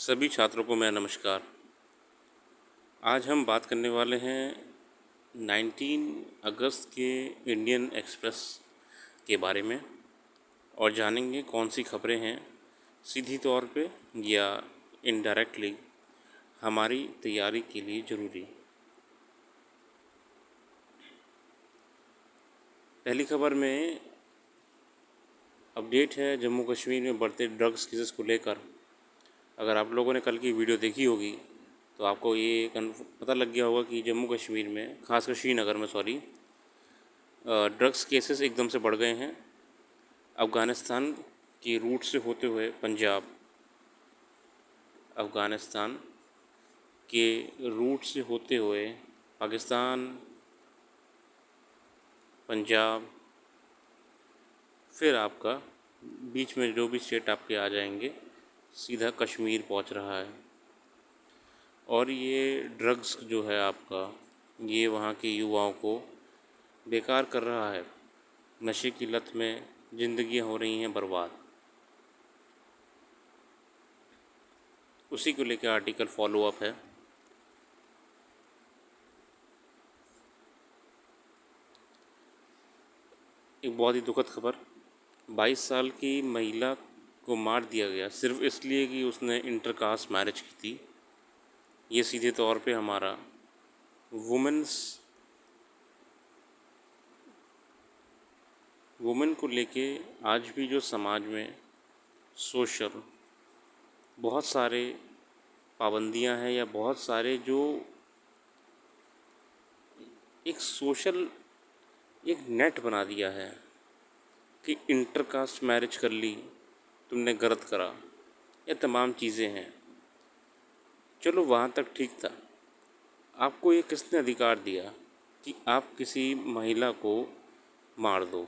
सभी छात्रों को मेरा नमस्कार। आज हम बात करने वाले हैं 19 अगस्त के इंडियन एक्सप्रेस के बारे में और जानेंगे कौन सी खबरें हैं सीधी तौर पे या इनडायरेक्टली हमारी तैयारी के लिए ज़रूरी। पहली खबर में अपडेट है जम्मू कश्मीर में बढ़ते ड्रग्स केसेस को लेकर। अगर आप लोगों ने कल की वीडियो देखी होगी तो आपको ये पता लग गया होगा कि जम्मू कश्मीर में, खासकर श्रीनगर में ड्रग्स केसेस एकदम से बढ़ गए हैं। अफ़गानिस्तान की रूट से होते हुए पंजाब, अफ़गानिस्तान के रूट से होते हुए पाकिस्तान, पंजाब, फिर आपका बीच में जो भी स्टेट आपके आ जाएंगे सीधा कश्मीर पहुंच रहा है। और ये ड्रग्स जो है आपका, ये वहाँ के युवाओं को बेकार कर रहा है। नशे की लत में ज़िंदगियाँ हो रही हैं बर्बाद। उसी को लेकर आर्टिकल फॉलो अप है। एक बहुत ही दुखद खबर, 22 साल की महिला को मार दिया गया सिर्फ इसलिए कि उसने इंटरकास्ट मैरिज की थी। ये सीधे तौर पे हमारा वुमेन को लेके आज भी जो समाज में सोशल बहुत सारे पाबंदियां हैं या बहुत सारे जो एक नेट बना दिया है कि इंटरकास्ट मैरिज कर ली, तुमने गलत करा, ये तमाम चीज़ें हैं। चलो वहाँ तक ठीक था। आपको ये किसने अधिकार दिया कि आप किसी महिला को मार दो?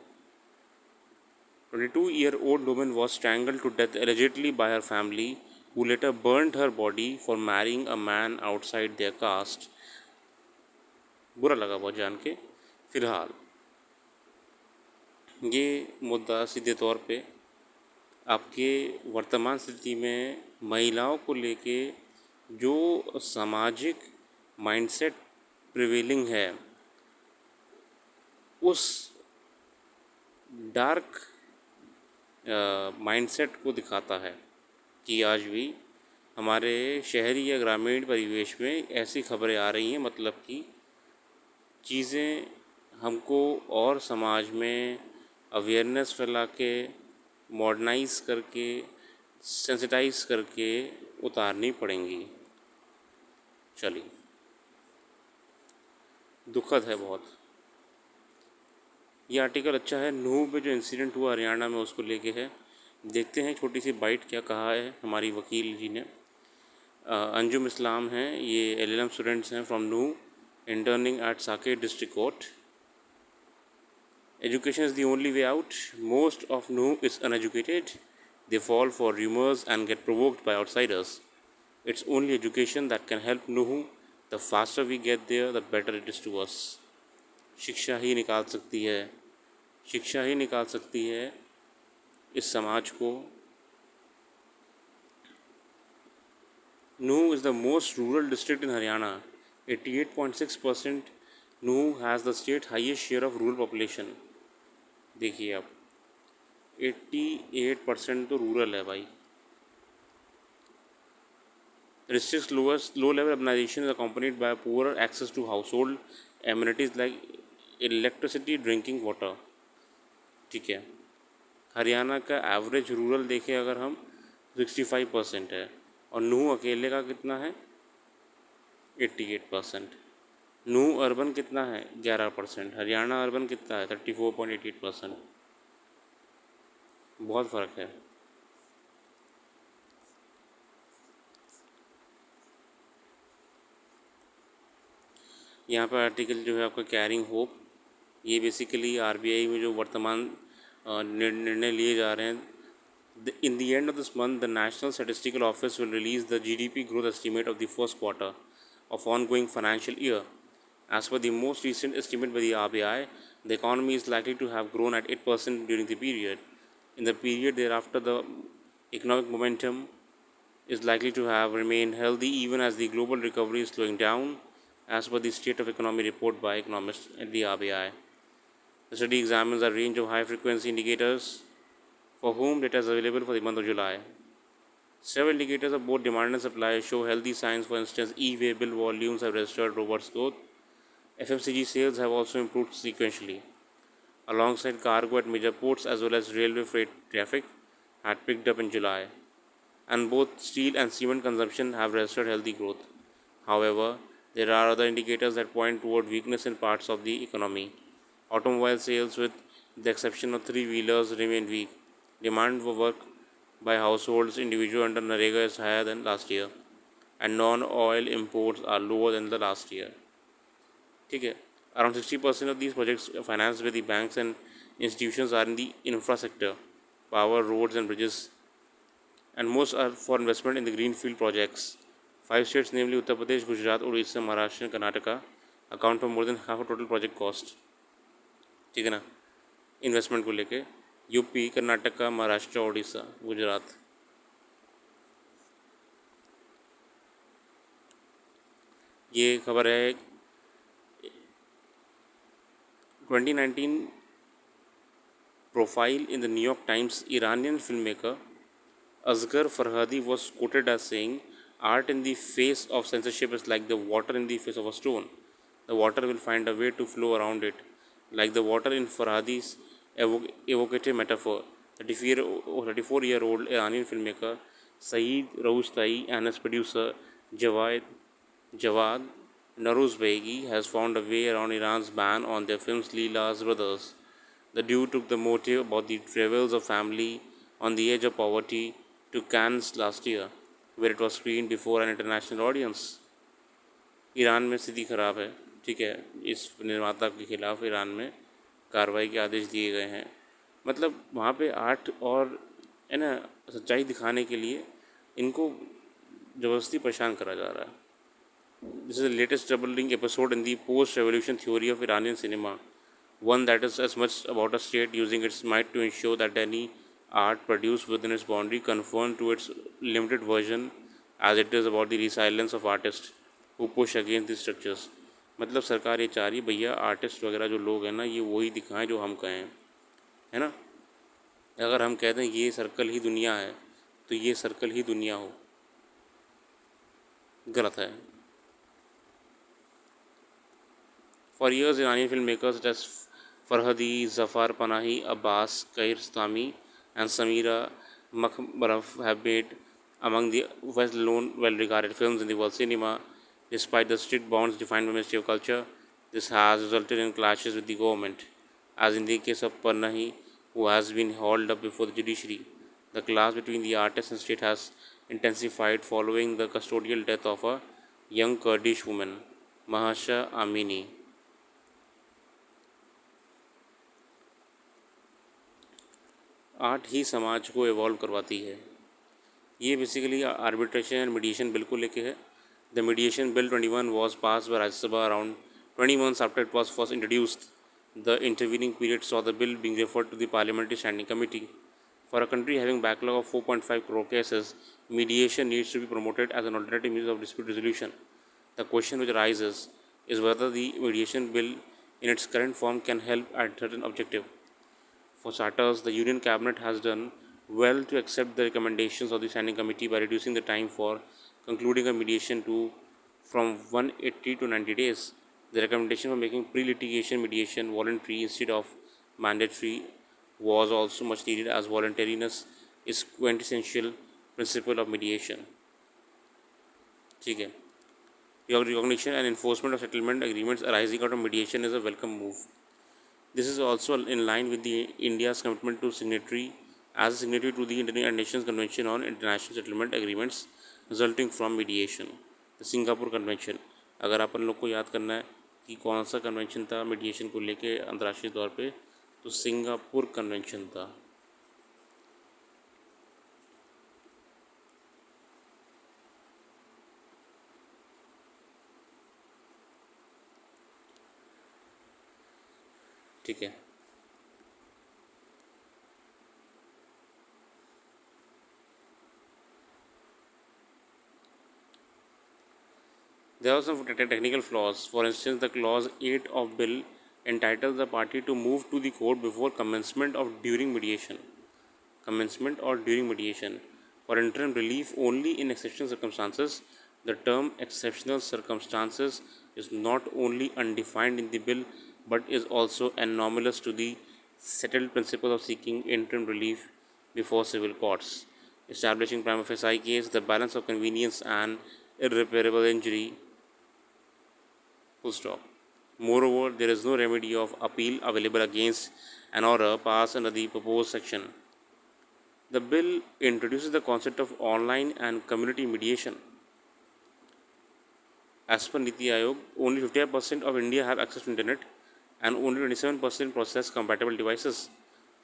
22-year-old woman was strangled to death allegedly by her family, who later burned her body for marrying a man outside their caste. बुरा लगा बहुत जान के। फ़िलहाल ये मुद्दा सीधे तौर पे आपके वर्तमान स्थिति में महिलाओं को लेके जो सामाजिक माइंडसेट प्रिवेलिंग है, उस डार्क माइंडसेट को दिखाता है कि आज भी हमारे शहरी या ग्रामीण परिवेश में ऐसी खबरें आ रही हैं, मतलब कि चीज़ें हमको और समाज में अवेयरनेस फैला के, मॉडर्नाइज करके, सेंसिटाइज करके उतारनी पड़ेंगी। चलिए, दुखद है बहुत। ये आर्टिकल अच्छा है। नूह में जो इंसिडेंट हुआ हरियाणा में, उसको लेके है। देखते हैं छोटी सी बाइट क्या कहा है हमारी वकील जी ने। अंजुम इस्लाम हैं, ये LLM स्टूडेंट्स हैं from Nuh, interning at Saket district court. Education is the only way out. Most of Nuh is uneducated. They fall for rumors and get provoked by outsiders. It's only education that can help Nuh. The faster we get there, the better it is to us. शिक्षा ही निकाल सकती है, शिक्षा ही निकाल सकती है इस समाज को। Nuh is the most rural district in Haryana. 88.6% Nuh has the state highest share of rural population. देखिए आप, 88% तो रूरल है भाई। District's low-level urbanization is accompanied by poorer access to household amenities like electricity, drinking water. ठीक है, हरियाणा का average rural देखें अगर हम 65% है और नूह अकेले का कितना है? 88%। नूह अर्बन कितना है? 11%। हरियाणा अर्बन कितना है? 34.88%। बहुत फ़र्क है। यहाँ पर आर्टिकल जो है आपका कैरिंग होप, ये बेसिकली RBI में जो वर्तमान निर्णय लिए जा रहे हैं। In the end of this month, the National Statistical Office will release the GDP growth estimate of the first quarter of ongoing financial year. As per the most recent estimate by the RBI, the economy is likely to have grown at 8% during the period. In the period thereafter, the economic momentum is likely to have remained healthy even as the global recovery is slowing down, as per the State of Economy report by economists at the RBI. The study examines a range of high frequency indicators for whom data is available for the month of July. Several indicators of both demand and supply show healthy signs. For instance, e-way bill volumes have registered robust growth. FMCG sales have also improved sequentially, alongside cargo at major ports as well as railway freight traffic had picked up in July, and both steel and cement consumption have registered healthy growth. However, there are other indicators that point toward weakness in parts of the economy. Automobile sales, with the exception of three wheelers, remain weak. Demand for work by households individual under NREGA is higher than last year, and non-oil imports are lower than the last year. ठीक है, around 60% of these projects financed by the banks and institutions are in the infra sector, power, roads and bridges, and most are for investment in the greenfield projects. Five states, namely Uttar Pradesh, Gujarat, Odisha, Maharashtra and Karnataka, account for more than half of total project cost. ठीक है ना, investment को लेके UP, Karnataka, Maharashtra, Odisha, Gujarat. ये खबर है 2019 profile in the New York Times. Iranian filmmaker Asghar Farhadi was quoted as saying, "Art in the face of censorship is like the water in the face of a stone. The water will find a way to flow around it." Like the water in Farhadi's evocative metaphor, 34-year-old Iranian filmmaker Saeed Roustai and his producer Javad Naruzbegi has found a way around Iran's ban on their films Leela's Brothers. The duo took the motive about the travels of family on the edge of poverty to Cannes last year, where it was screened before an international audience. Iran में स्थिति ख़राब है, ठीक है, इस निर्माता के खिलाफ ईरान में कार्रवाई के आदेश दिए गए हैं. मतलब वहाँ पे आर्ट और है ना सच्चाई दिखाने के लिए इनको ज़बरदस्ती परेशान करा जा रहा है. This is the latest troubling episode in the post-revolution theory of Iranian cinema, one that is as much about a state using its might to ensure that any art produced within its boundary conform to its limited version as it is about the resilience of artists who push against these structures. मतलब सरकार ये चाह रही है भैया artist वगैरह जो लोग हैं ना ये वही दिखाएं जो हम कहें, है ना. अगर हम कहते हैं ये सर्कल ही दुनिया है तो ये सर्कल ही दुनिया हो, गलत है. For years, Iranian filmmakers such as Farhadi, Zafar Panahi, Abbas Kiarostami, and Samira Makhmalbaf have made among the well-known, well-regarded films in the world cinema. Despite the strict bounds defined by Ministry of Culture, this has resulted in clashes with the government, as in the case of Panahi, who has been hauled up before the judiciary. The clash between the artist and state has intensified following the custodial death of a young Kurdish woman, Mahasha Amini. Art ही समाज को involve करवाती है. ये basically arbitration and mediation bill को लेके है. The mediation bill 21 was pass by Rajya Sabha around 20 months after it was first introduced. The intervening period saw the bill being referred to the Parliamentary Standing Committee. For a country having backlog of 4.5 crore cases, mediation needs to be promoted as an alternative means of dispute resolution. The question which arises is whether the mediation bill in its current form can help at certain objective. For starters, the Union Cabinet has done well to accept the recommendations of the Standing Committee by reducing the time for concluding a mediation to from 180 to 90 days. The recommendation for making pre-litigation mediation voluntary instead of mandatory was also much needed, as voluntariness is quintessential principle of mediation. ठीक है. Your recognition and enforcement of settlement agreements arising out of mediation is a welcome move. This is also in line with the India's commitment to signatory as a signatory to the United Nations Convention on International Settlement Agreements resulting from mediation, the Singapore Convention. अगर अपन लोग को याद करना है कि कौन सा convention था मीडिएशन को लेके अंतर्राष्ट्रीय तौर पे, तो सिंगापुर कन्वेंशन था. ठीक है. There are some technical flaws. For instance, the clause 8 of bill entitles the party to move to the court before commencement or during mediation for interim relief only in exceptional circumstances. The term exceptional circumstances is not only undefined in the bill but is also anomalous to the settled principle of seeking interim relief before civil courts, establishing prima facie case the balance of convenience and irreparable injury. Full stop. Moreover, there is no remedy of appeal available against an order passed under the proposed section. The bill introduces the concept of online and community mediation. As per Niti Aayog, only 55% of India have access to internet and only 27% possess compatible devices.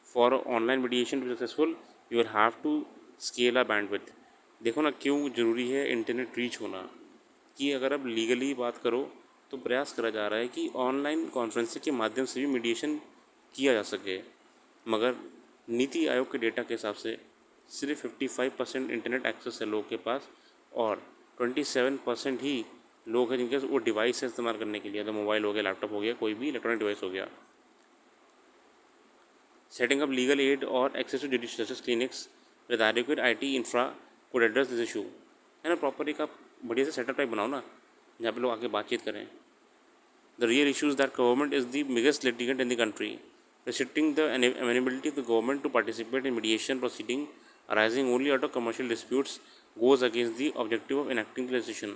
For online mediation to be successful, you will have to scale a bandwidth. देखो ना क्यों ज़रूरी है internet reach होना, कि अगर अब legally बात करो तो प्रयास करा जा रहा है कि ऑनलाइन कॉन्फ्रेंसिंग के माध्यम से भी मीडिएशन किया जा सके, मगर नीति आयोग के डेटा के हिसाब से सिर्फ 55% इंटरनेट एक्सेस है लोगों के पास और 27% ही लोग हैं जिनके पास वो डिवाइस है इस्तेमाल करने के लिए, तो मोबाइल हो गया, लैपटॉप हो गया, कोई भी इलेक्ट्रॉनिक डिवाइस हो गया. सेटिंग अप लीगल एड और access to judicial justice clinics with adequate IT infra could address this issue. है ना, प्रॉपर एक आप बढ़िया से सेटअप टाइप बनाओ ना जहाँ पे लोग आके बातचीत करें. The real issue is that government is the biggest litigant in the country, restricting the amenability of the government to participate in mediation proceeding arising only out of commercial disputes goes against the objective of enacting the legislation.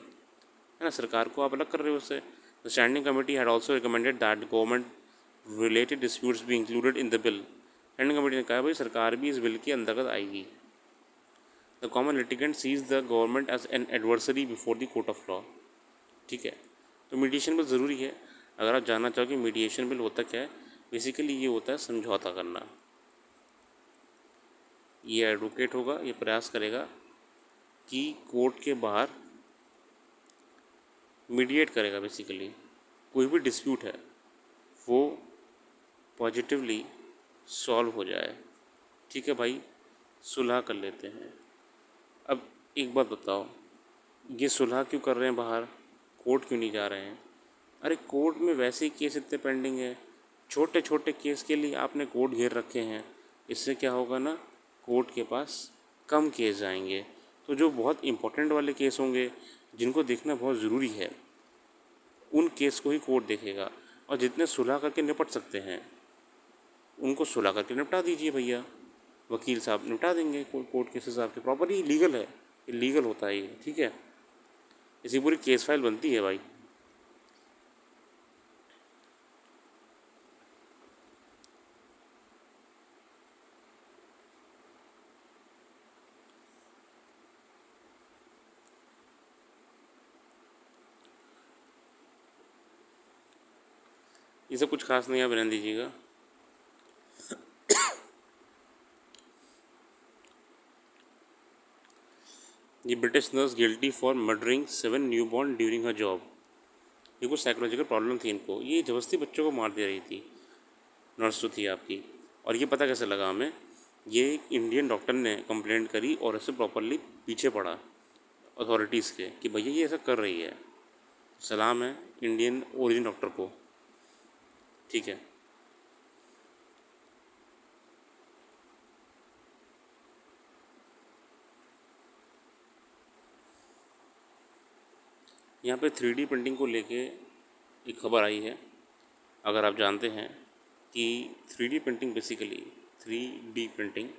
है ना, सरकार को आप अलग कर रहे हो उससे. The standing committee had also recommended that government related disputes be included in the bill. Standing committee ने कहा भाई सरकार भी इस बिल के अंतर्गत आएगी. The common litigant sees the government as an adversary before the court of law. ठीक है, तो मीडिएशन बिल ज़रूरी है. अगर आप जानना चाहो कि मीडिएशन बिल होता क्या है, बेसिकली ये होता है समझौता करना. ये एडवोकेट होगा, ये प्रयास करेगा कि कोर्ट के बाहर मीडिएट करेगा. बेसिकली कोई भी डिस्प्यूट है वो पॉजिटिवली सॉल्व हो जाए. ठीक है भाई, सुलह कर लेते हैं. अब एक बात बताओ, ये सुलह क्यों कर रहे हैं बाहर, कोर्ट क्यों नहीं जा रहे हैं? अरे कोर्ट में वैसे ही केस इतने पेंडिंग है, छोटे छोटे केस के लिए आपने कोर्ट घेर रखे हैं. इससे क्या होगा ना, कोर्ट के पास कम केस जाएंगे. तो जो बहुत इंपॉर्टेंट वाले केस होंगे जिनको देखना बहुत ज़रूरी है, उन केस को ही कोर्ट देखेगा. और जितने सुलह करके निपट सकते हैं उनको सुलह करके निपटा दीजिए भैया. वकील साहब निपटा देंगे कोर्ट केसेस आपके. प्रॉपर्ली लीगल है, लीगल होता है ये. ठीक है, इसी पूरी केस फाइल बनती है भाई. ये सब कुछ खास नहीं, आप रहने दीजिएगा. ये British nurse guilty for murdering 7 newborn during her job. ये कुछ साइकोलॉजिकल प्रॉब्लम थी इनको, ये ज़बरदस्ती बच्चों को मार दे रही थी. नर्स तो थी आपकी. और ये पता कैसे लगा हमें, ये एक इंडियन डॉक्टर ने कंप्लेंट करी और इससे प्रॉपरली पीछे पड़ा अथॉरिटीज़ के कि भैया ये ऐसा कर रही है. सलाम है इंडियन ओरिजिन डॉक्टर को. ठीक है, यहाँ पे 3D प्रिंटिंग को लेके एक खबर आई है. अगर आप जानते हैं कि 3D printing basically 3D printing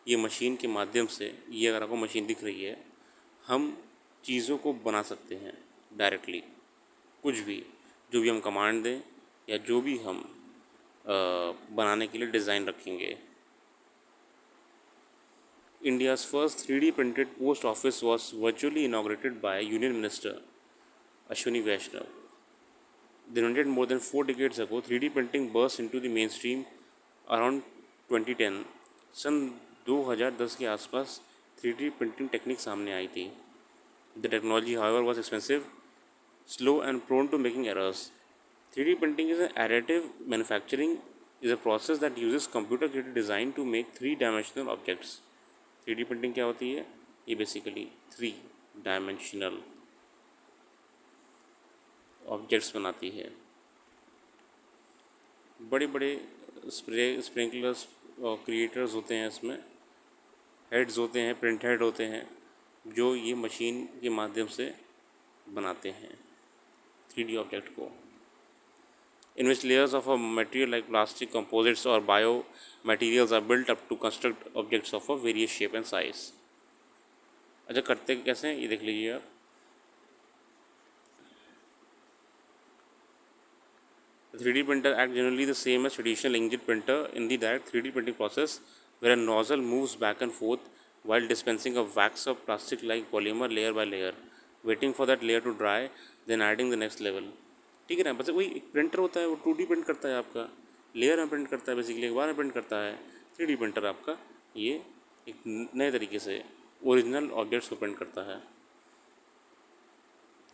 ये मशीन के माध्यम से, ये अगर आपको मशीन दिख रही है, हम चीज़ों को बना सकते हैं डायरेक्टली. कुछ भी, जो भी हम कमांड दें या जो भी हम बनाने के लिए डिज़ाइन रखेंगे. India's first 3D printed post office was virtually inaugurated by union minister Ashwini Vaishnav. They invented more than 4 decades ago. 3D printing burst into the mainstream around 2010. सन 2010 के आसपास 3D प्रिंटिंग टेक्निक सामने आई थी. The technology, however, was expensive, slow and prone to making errors. 3D printing is an additive manufacturing is a process that uses computer created design to make 3-dimensional objects. 3D printing क्या होती है? ये basically 3 dimensional objects बनाती है। बड़े बड़े sprinklers और creators होते हैं, इसमें हेड्स होते हैं, प्रिंट हेड होते हैं, जो ये मशीन के माध्यम से बनाते हैं 3D ऑब्जेक्ट को, in which layers of a material like plastic, composites or bio materials are built up to construct objects of a various shape and size। अच्छा, करते कैसे हैं ये देख लीजिए आप। The 3D printer act generally the same as traditional inkjet printer in the direct 3D printing process, where a nozzle moves back and forth while dispensing a wax of plastic like polymer layer by layer, waiting for that layer to dry, then adding the next level। ठीक है ना, बस वही एक printer होता है, वो 2D print करता है आपका, लेयर में प्रिंट करता है, बेसिकली एक बार में प्रिंट करता है। 3D प्रिंटर आपका ये एक नए तरीके से ओरिजिनल ऑब्जेक्ट्स को प्रिंट करता है।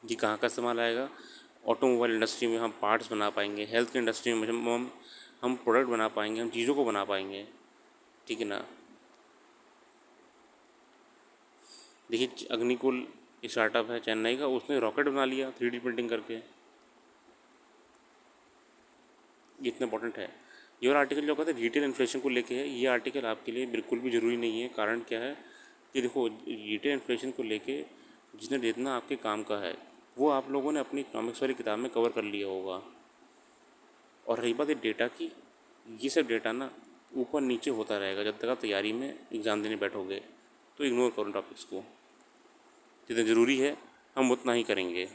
ये कहाँ का इस्तेमाल आएगा? ऑटोमोबाइल इंडस्ट्री में हम पार्ट्स बना पाएंगे, हेल्थ की इंडस्ट्री में हम प्रोडक्ट बना पाएंगे, हम चीज़ों को बना पाएंगे। ठीक है ना। देखिए, अग्निकुल स्टार्टअप है चेन्नई का, उसने रॉकेट बना लिया 3D प्रिंटिंग करके। ये इतना इंपॉर्टेंट है। ये और आर्टिकल जो कहते हैं रिटेल इन्फ्लेशन को लेके है, ये आर्टिकल आपके लिए बिल्कुल भी ज़रूरी नहीं है। कारण क्या है कि देखो, रिटेल इन्फ्लेशन को लेके जिसने जितना आपके काम का है वो आप लोगों ने अपनी इकोनॉमिक्स वाली किताब में कवर कर लिया होगा। और रही बात है डेटा की, ये सब डेटा ना ऊपर नीचे होता रहेगा जब तक आप तैयारी में एग्ज़ाम देने बैठोगे। तो इग्नोर करो टॉपिक्स को, जितना ज़रूरी है हम उतना ही करेंगे।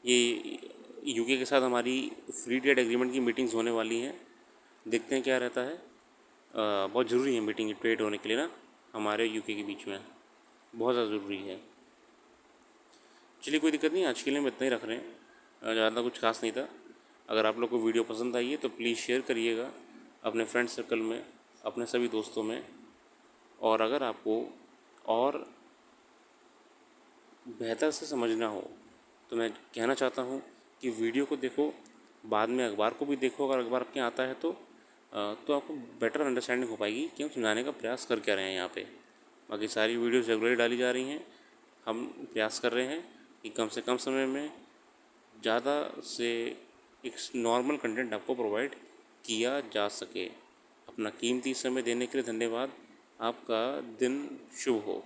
ये यूके के साथ हमारी फ्री ट्रेड एग्रीमेंट की मीटिंग्स होने वाली हैं, देखते हैं क्या रहता है। बहुत ज़रूरी है मीटिंग ट्रेड होने के लिए ना, हमारे यूके के बीच में बहुत ज़्यादा ज़रूरी है। चलिए, कोई दिक्कत नहीं, आज के लिए हम इतना ही रख रहे हैं, ज़्यादा कुछ खास नहीं था। अगर आप लोग को वीडियो पसंद आई है तो प्लीज़ शेयर करिएगा अपने फ्रेंड सर्कल में, अपने सभी दोस्तों में। और अगर आपको और बेहतर से समझना हो तो मैं कहना चाहता हूँ कि वीडियो को देखो, बाद में अखबार को भी देखो। अगर अखबार आपके यहाँ आता है तो आपको बेटर अंडरस्टैंडिंग हो पाएगी कि हम समझाने का प्रयास कर क्या रहे हैं यहाँ पे। बाकी सारी वीडियोस रेगुलरली डाली जा रही हैं। हम प्रयास कर रहे हैं कि कम से कम समय में ज़्यादा से एक नॉर्मल कंटेंट आपको प्रोवाइड किया जा सके। अपना कीमती समय देने के लिए धन्यवाद। आपका दिन शुभ हो।